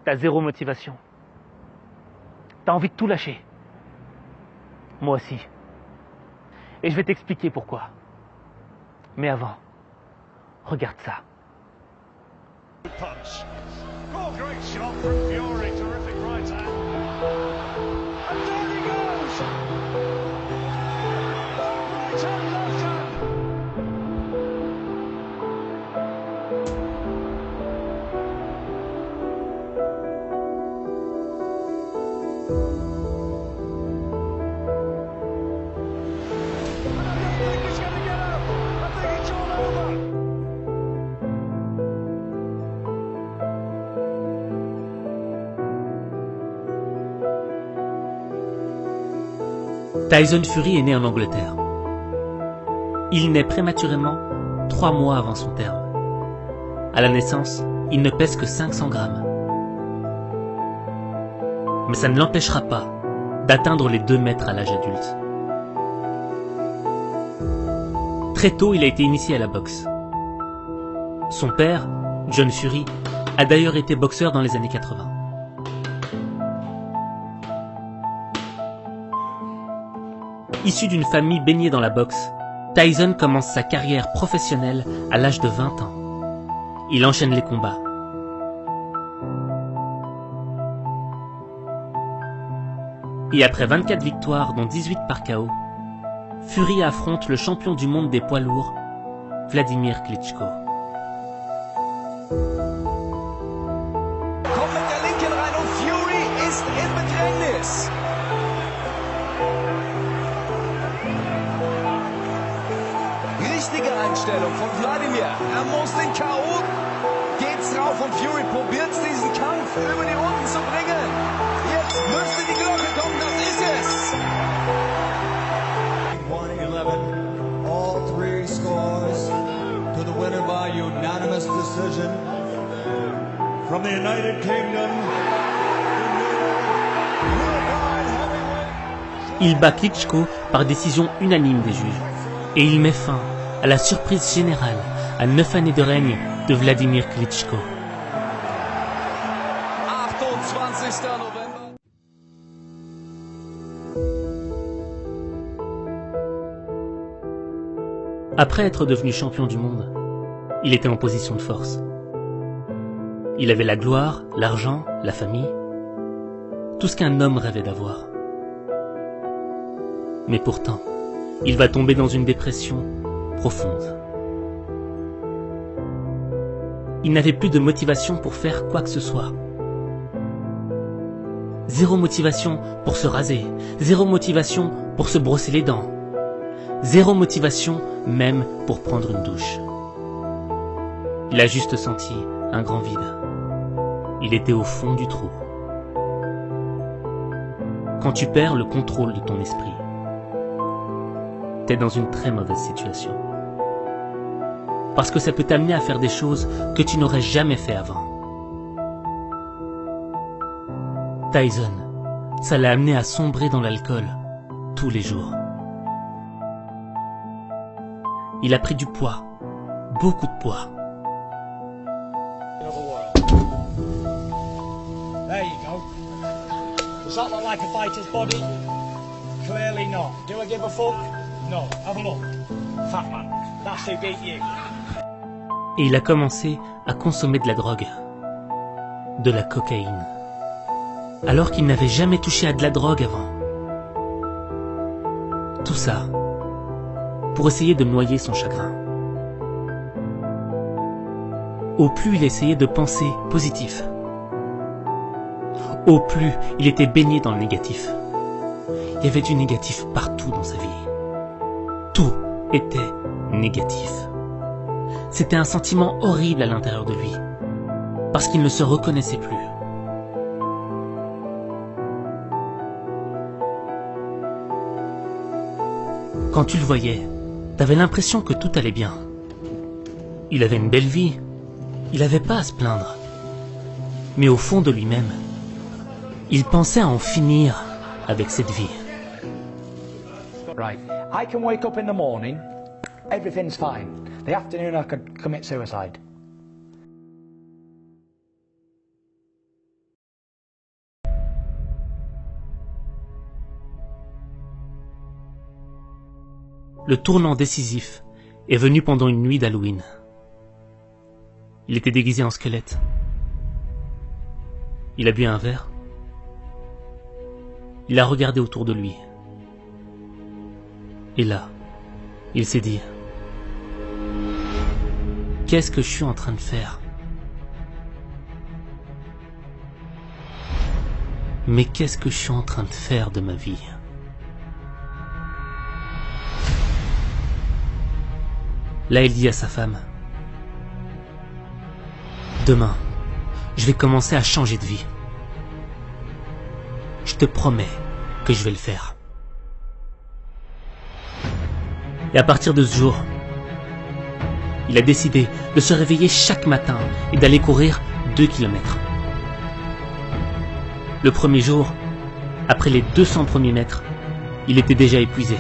T'as zéro motivation. T'as envie de tout lâcher. Moi aussi. Et je vais t'expliquer pourquoi. Mais avant, regarde ça. Punch. Oh, great shot from Fury. Terrific right hand. And down he goes. Right hand, left hand. And I don't think he's going to get up. I think it's all over. Tyson Fury est né en Angleterre. Il naît prématurément 3 mois avant son terme. À la naissance, il ne pèse que 500 grammes. Mais ça ne l'empêchera pas d'atteindre les 2 mètres à l'âge adulte. Très tôt, il a été initié à la boxe. Son père, John Fury, a d'ailleurs été boxeur dans les années 80. Issu d'une famille baignée dans la boxe, Tyson commence sa carrière professionnelle à l'âge de 20 ans. Il enchaîne les combats. Et après 24 victoires, dont 18 par KO, Fury affronte le champion du monde des poids lourds, Wladimir Klitschko. Kommt mit der linken rein und Fury ist im Bedrängnis. Richtige Einstellung von Wladimir. Er muss den K.O. Geht's drauf und Fury probiert's, diesen Kampf über die Runden zu bringen. Jetzt müsste die Glocke kommen, das ist es. 1-11, all 3 scores to the winner by unanimous decision from the United Kingdom. Il bat Klitschko par décision unanime des juges. Et il met fin à la surprise générale à 9 années de règne de Wladimir Klitschko. 28. November. Après être devenu champion du monde, il était en position de force. Il avait la gloire, l'argent, la famille, tout ce qu'un homme rêvait d'avoir. Mais pourtant, il va tomber dans une dépression profonde. Il n'avait plus de motivation pour faire quoi que ce soit. Zéro motivation pour se raser, zéro motivation pour se brosser les dents, zéro motivation même pour prendre une douche. Il a juste senti un grand vide. Il était au fond du trou. Quand tu perds le contrôle de ton esprit, t'es dans une très mauvaise situation. Parce que ça peut t'amener à faire des choses que tu n'aurais jamais fait avant. Tyson, ça l'a amené à sombrer dans l'alcool tous les jours. Il a pris du poids, beaucoup de poids. There you go. Does that look like a fighter's body? Clearly not. Do I give a fuck? No. Have a look. Fat man. That's who beat you. Et il a commencé à consommer de la drogue, de la cocaïne, alors qu'il n'avait jamais touché à de la drogue avant. Tout ça pour essayer de noyer son chagrin. Au plus il essayait de penser positif, au plus il était baigné dans le négatif. Il y avait du négatif partout dans sa vie. Tout était négatif. C'était un sentiment horrible à l'intérieur de lui, parce qu'il ne se reconnaissait plus. Quand tu le voyais, t'avais l'impression que tout allait bien. Il avait une belle vie, il n'avait pas à se plaindre. Mais au fond de lui-même, il pensait à en finir avec cette vie. Right. I can wake up in the morning, everything's fine. The afternoon I could commit suicide. Le tournant décisif est venu pendant une nuit d'Halloween. Il était déguisé en squelette. Il a bu un verre. Il a regardé autour de lui. Et là, il s'est dit: qu'est-ce que je suis en train de faire? Mais qu'est-ce que je suis en train de faire de ma vie? Là, il dit à sa femme: demain, je vais commencer à changer de vie. Je te promets que je vais le faire. Et à partir de ce jour, il a décidé de se réveiller chaque matin et d'aller courir 2 kilomètres. Le premier jour, après les 200 premiers mètres, il était déjà épuisé.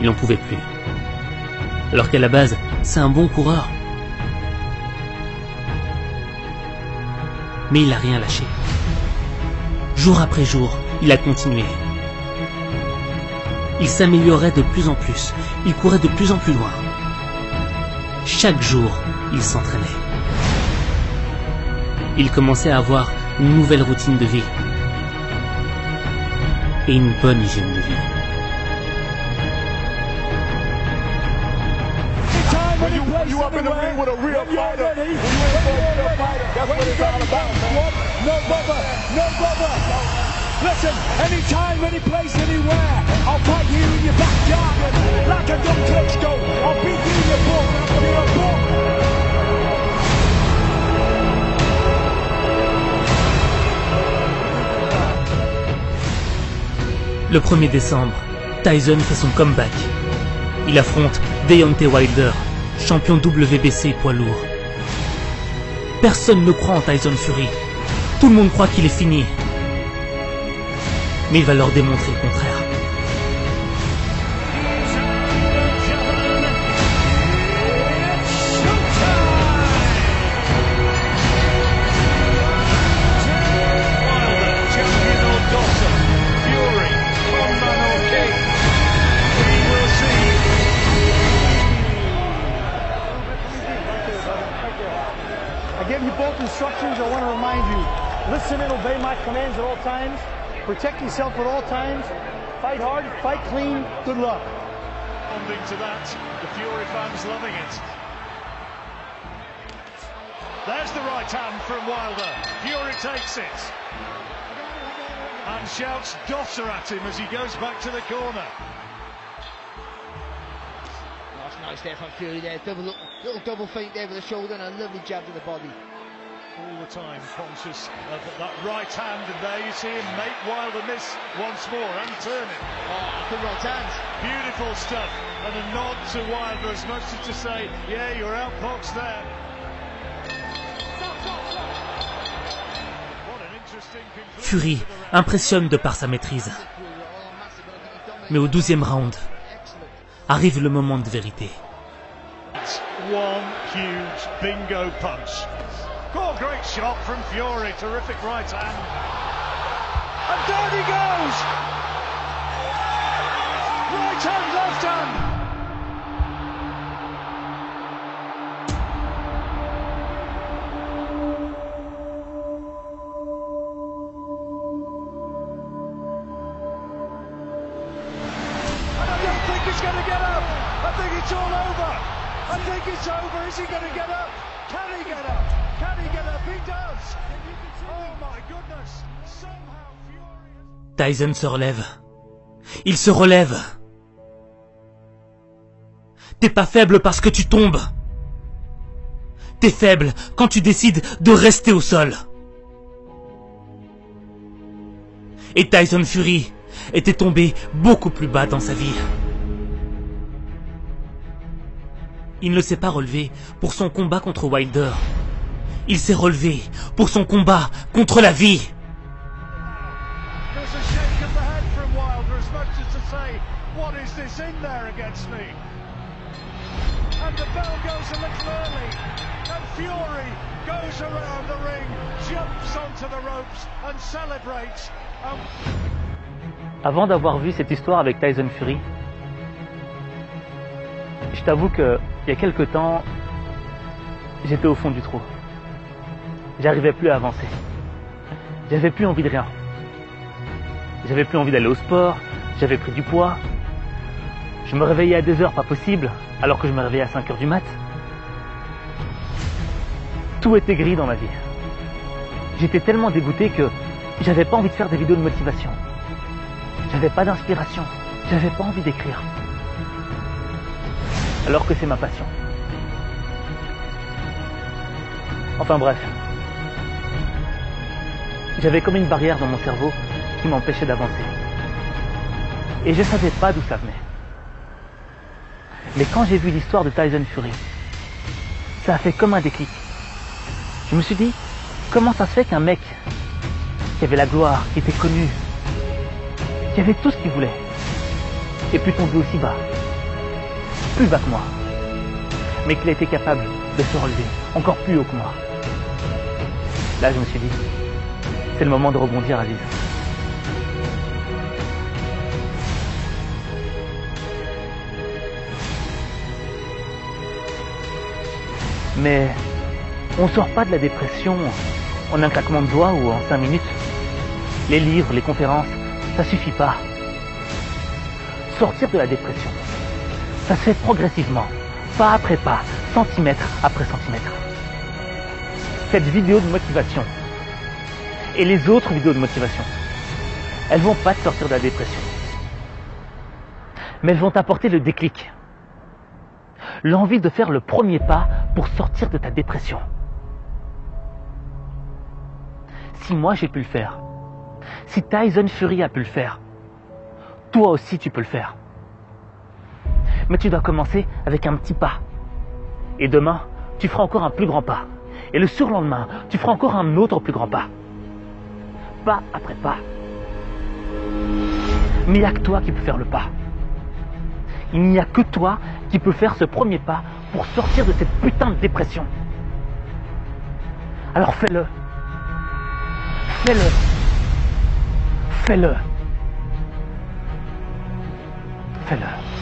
Il n'en pouvait plus. Alors qu'à la base, c'est un bon coureur. Mais il n'a rien lâché. Jour après jour, il a continué. Il s'améliorait de plus en plus. Il courait de plus en plus loin. Chaque jour, il s'entraînait. Il commençait à avoir une nouvelle routine de vie et une bonne hygiène de vie. You up in the ring with a real fighter. When you in for a real fighter, that's what it's all about, man. No bother, no bother. Listen, anytime, any place, anywhere, I'll fight you in your backyard and like a dumb Klitschko, I'll beat you in your book, in your book. Le 1er décembre, Tyson fait son comeback. Il affronte Deontay Wilder, champion WBC poids lourd. Personne ne croit en Tyson Fury. Tout le monde croit qu'il est fini. Mais il va leur démontrer le contraire. I gave you both instructions. I want to remind you, listen and obey my commands at all times. Protect yourself at all times. Fight hard, fight clean. Good luck. Responding to that, the Fury fans loving it. There's the right hand from Wilder. Fury takes it. And shouts "Dosser" at him as he goes back to the corner. That's nice there from Fury there. Little double feint there with the shoulder and a lovely jab to the body. All the time conscious of that right hand, and there you see him make Wilder miss once more and turn it. Oh, good right hand. Beautiful stuff, and a nod to Wilder as much as to say, yeah, you're outboxed there. What an interesting conclusion. Fury impressionne de par sa maîtrise. Mais au 12e round, arrive le moment de vérité. One huge bingo punch. Oh, great shot from Fury. Terrific right hand. And down he goes. Right hand, left hand. And I don't think he's going to get up. I think it's all over. I think it's over. Is he going to get up? Can he get up? Can he get up? He does. Oh my goodness. Somehow Fury has... Tyson se relève. Il se relève. T'es pas faible parce que tu tombes. T'es faible quand tu décides de rester au sol. Et Tyson Fury était tombé beaucoup plus bas dans sa vie. Il ne s'est pas relevé pour son combat contre Wilder. Il s'est relevé pour son combat contre la vie. There's a shake of the head from Wilder as much as to say, what is this in there against me? And the bell goes a little early. And Fury goes around the ring, jumps onto the ropes and celebrates. Avant d'avoir vu cette histoire avec Tyson Fury, Je t'avoue qu'il y a quelque temps, j'étais au fond du trou. J'arrivais plus à avancer. J'avais plus envie de rien. J'avais plus envie d'aller au sport, j'avais pris du poids. Je me réveillais à 2 heures, pas possible, alors que je me réveillais à 5 heures du mat. Tout était gris dans ma vie. J'étais tellement dégoûté que j'avais pas envie de faire des vidéos de motivation. J'avais pas d'inspiration, j'avais pas envie d'écrire. Alors que c'est ma passion. Enfin bref. J'avais comme une barrière dans mon cerveau qui m'empêchait d'avancer. Et je savais pas d'où ça venait. Mais quand j'ai vu l'histoire de Tyson Fury, ça a fait comme un déclic. Je me suis dit, comment ça se fait qu'un mec qui avait la gloire, qui était connu, qui avait tout ce qu'il voulait, ait pu tomber aussi bas, plus bas que moi, mais qu'il a été capable de se relever encore plus haut que moi. Là, je me suis dit, c'est le moment de rebondir, Aziz. Mais on sort pas de la dépression en un claquement de doigts ou en 5 minutes. Les livres, les conférences, ça suffit pas. Sortir de la dépression, ça se fait progressivement, pas après pas, centimètre après centimètre. Cette vidéo de motivation et les autres vidéos de motivation, elles vont pas te sortir de la dépression. Mais elles vont t'apporter le déclic. L'envie de faire le premier pas pour sortir de ta dépression. Si moi j'ai pu le faire, si Tyson Fury a pu le faire, toi aussi tu peux le faire. Mais tu dois commencer avec un petit pas. Et demain, tu feras encore un plus grand pas. Et le surlendemain, tu feras encore un autre plus grand pas. Pas après pas. Mais il n'y a que toi qui peux faire le pas. Il n'y a que toi qui peux faire ce premier pas pour sortir de cette putain de dépression. Alors fais-le. Fais-le. Fais-le. Fais-le.